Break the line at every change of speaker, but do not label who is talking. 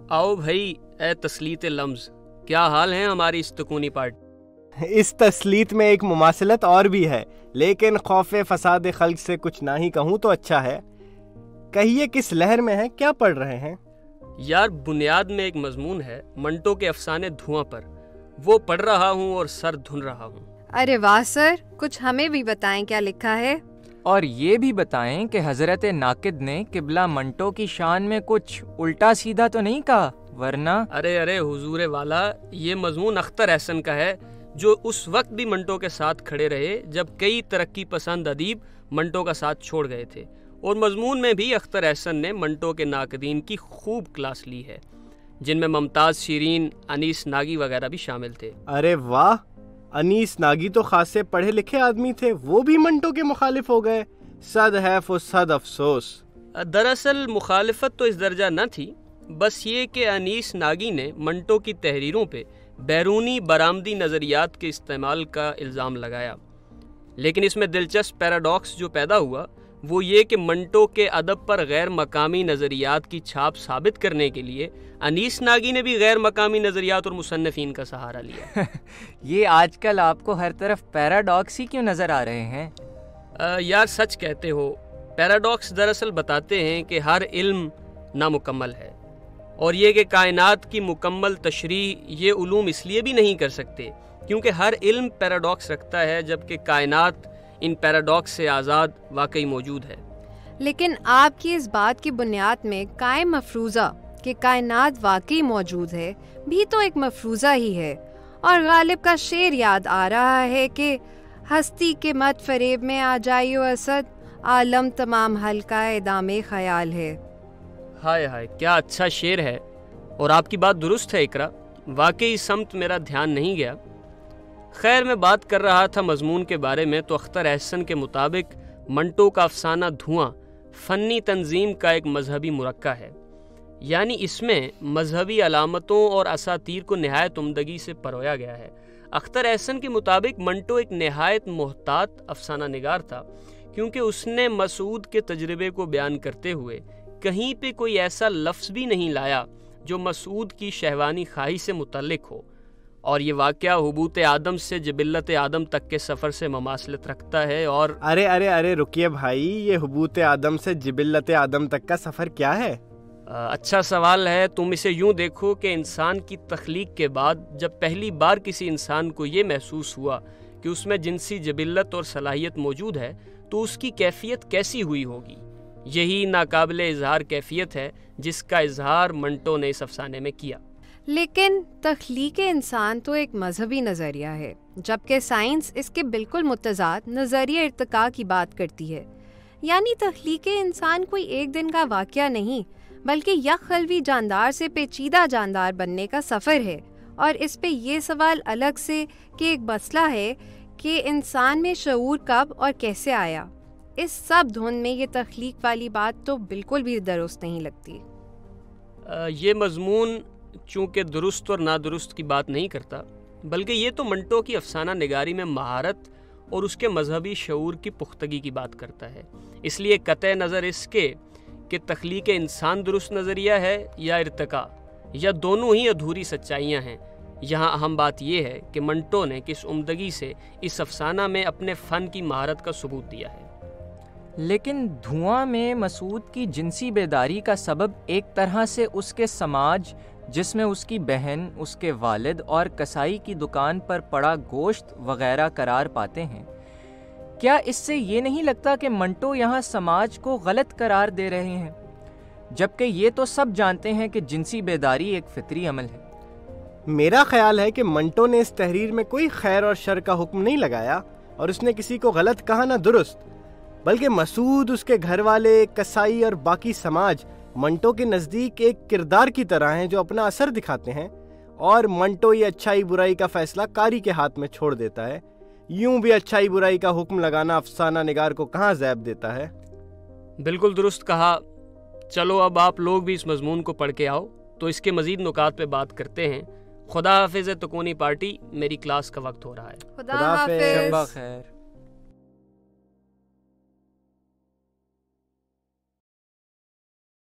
آؤ بھائی اے تسلیت لمز، کیا حال ہے ہماری اس تکونی پارٹی؟
اس تسلیت میں ایک مماثلت اور بھی ہے، لیکن خوف فساد خلق سے کچھ نہ ہی کہوں تو اچھا ہے۔ کہیے کس لہر میں ہیں، کیا پڑھ رہے ہیں؟
یار بنیاد میں ایک مضمون ہے منٹو کے افسانے دھواں پر، وہ پڑھ رہا ہوں اور سر دھن رہا ہوں۔
ارے واہ سر، کچھ ہمیں بھی بتائیں کیا لکھا ہے؟
اور یہ بھی بتائیں کہ حضرت ناقد نے قبلہ منٹو کی شان میں کچھ الٹا سیدھا تو نہیں کہا، ورنہ…
ارے حضور والا، یہ مضمون اختر احسن کا ہے، جو اس وقت بھی منٹو کے ساتھ کھڑے رہے جب کئی ترقی پسند ادیب منٹو کا ساتھ چھوڑ گئے تھے، اور مضمون میں بھی اختر احسن نے منٹو کے ناقدین کی خوب کلاس لی ہے، جن میں ممتاز شیرین، انیس ناگی وغیرہ بھی شامل تھے۔
ارے واہ، انیس ناگی تو خاصے پڑھے لکھے آدمی تھے، وہ بھی منٹو کے مخالف ہو گئے، صد حیف و صد افسوس۔
دراصل مخالفت تو اس درجہ نہ تھی، بس یہ کہ انیس ناگی نے منٹو کی تحریروں پہ بیرونی برآمدی نظریات کے استعمال کا الزام لگایا، لیکن اس میں دلچسپ پیراڈاکس جو پیدا ہوا وہ یہ کہ منٹو کے ادب پر غیر مقامی نظریات کی چھاپ ثابت کرنے کے لیے انیس ناگی نے بھی غیر مقامی نظریات اور مصنفین کا سہارا لیا۔
یہ آج کل آپ کو ہر طرف پیراڈاکس ہی کیوں نظر آ رہے ہیں؟
یار سچ کہتے ہو، پیراڈاکس دراصل بتاتے ہیں کہ ہر علم نامکمل ہے، اور یہ کہ کائنات کی مکمل تشریح یہ علوم اس لیے بھی نہیں کر سکتے کیونکہ ہر علم پیراڈاکس رکھتا ہے، جبکہ کائنات ان پیراڈاکس سے آزاد واقعی موجود ہے۔
لیکن آپ کی اس بات کی بنیاد میں قائم مفروضہ کہ کائنات واقعی موجود ہے بھی تو ایک مفروضہ ہی ہے، اور غالب کا شعر یاد آ رہا ہے کہ ہستی کے مت فریب میں آ جائیو اسد، عالم تمام حلقہ ادام خیال ہے۔
ہائے ہائے، کیا اچھا شعر ہے، اور آپ کی بات درست ہے اقرا، واقعی سمت میرا دھیان نہیں گیا۔ خیر، میں بات کر رہا تھا مضمون کے بارے میں، تو اختر احسن کے مطابق منٹو کا افسانہ دھواں فنی تنظیم کا ایک مذہبی مرکہ ہے، یعنی اس میں مذہبی علامتوں اور اساطیر کو نہایت عمدگی سے پرویا گیا ہے۔ اختر احسن کے مطابق منٹو ایک نہایت محتاط افسانہ نگار تھا، کیونکہ اس نے مسعود کے تجربے کو بیان کرتے ہوئے کہیں پہ کوئی ایسا لفظ بھی نہیں لایا جو مسعود کی شہوانی خواہش سے متعلق ہو، اور یہ واقعہ حبوط آدم سے جبلت آدم تک کے سفر سے مماثلت رکھتا ہے۔ اور
ارے رکیے بھائی، یہ حبوط آدم سے جبلت آدم تک کا سفر کیا ہے؟
اچھا سوال ہے۔ تم اسے یوں دیکھو کہ انسان کی تخلیق کے بعد جب پہلی بار کسی انسان کو یہ محسوس ہوا کہ اس میں جنسی جبلت اور صلاحیت موجود ہے تو اس کی کیفیت کیسی ہوئی ہوگی؟ یہی ناقابل اظہار کیفیت ہے جس کا اظہار منٹو نے اس افسانے میں کیا۔
لیکن تخلیق انسان تو ایک مذہبی نظریہ ہے، جبکہ سائنس اس کے بالکل متضاد نظریہ ارتقاء کی بات کرتی ہے۔ یعنی تخلیق انسان کوئی ایک دن کا واقعہ نہیں، بلکہ یک قلبی جاندار سے پیچیدہ جاندار بننے کا سفر ہے۔ اور اس پہ یہ سوال الگ سے کہ ایک مسئلہ ہے کہ انسان میں شعور کب اور کیسے آیا، اس سب دھن میں یہ تخلیق والی بات تو بالکل بھی درست نہیں لگتی۔
یہ مضمون چونکہ درست اور نادرست کی بات نہیں کرتا، بلکہ یہ تو منٹو کی افسانہ نگاری میں مہارت اور اس کے مذہبی شعور کی پختگی کی بات کرتا ہے۔ اس لیے قطع نظر اس کے کہ تخلیق انسان درست نظریہ ہے یا ارتقاء، یا دونوں ہی ادھوری سچائیاں ہیں، یہاں اہم بات یہ ہے کہ منٹو نے کس عمدگی سے اس افسانہ میں اپنے فن کی مہارت کا ثبوت دیا ہے۔
لیکن دھواں میں مسعود کی جنسی بیداری کا سبب ایک طرح سے اس کے سماج، جس میں اس کی بہن، اس کے والد اور کسائی کی دکان پر پڑا گوشت وغیرہ قرار پاتے ہیں۔ کیا اس سے یہ نہیں لگتا کہ منٹو یہاں سماج کو غلط قرار دے رہے ہیں، جبکہ یہ تو سب جانتے ہیں کہ جنسی بیداری ایک فطری عمل ہے؟
میرا خیال ہے کہ منٹو نے اس تحریر میں کوئی خیر اور شر کا حکم نہیں لگایا، اور اس نے کسی کو غلط کہا نہ درست، بلکہ مسعود، اس کے گھر والے، کسائی اور باقی سماج منٹو کے نزدیک ایک کردار کی طرح ہیں جو اپنا اثر دکھاتے ہیں، اور منٹو یہ اچھائی برائی کا فیصلہ کاری کے ہاتھ میں چھوڑ دیتا ہے۔ یوں بھی اچھائی برائی کا حکم لگانا افسانہ نگار کو کہاں زیب دیتا ہے؟
بالکل درست کہا۔ چلو اب آپ لوگ بھی اس مضمون کو پڑھ کے آؤ تو اس کے مزید نکات پہ بات کرتے ہیں۔ خدا حافظ تکونی پارٹی، میری کلاس کا وقت ہو رہا ہے۔
خدا حافظ۔
شب بخیر۔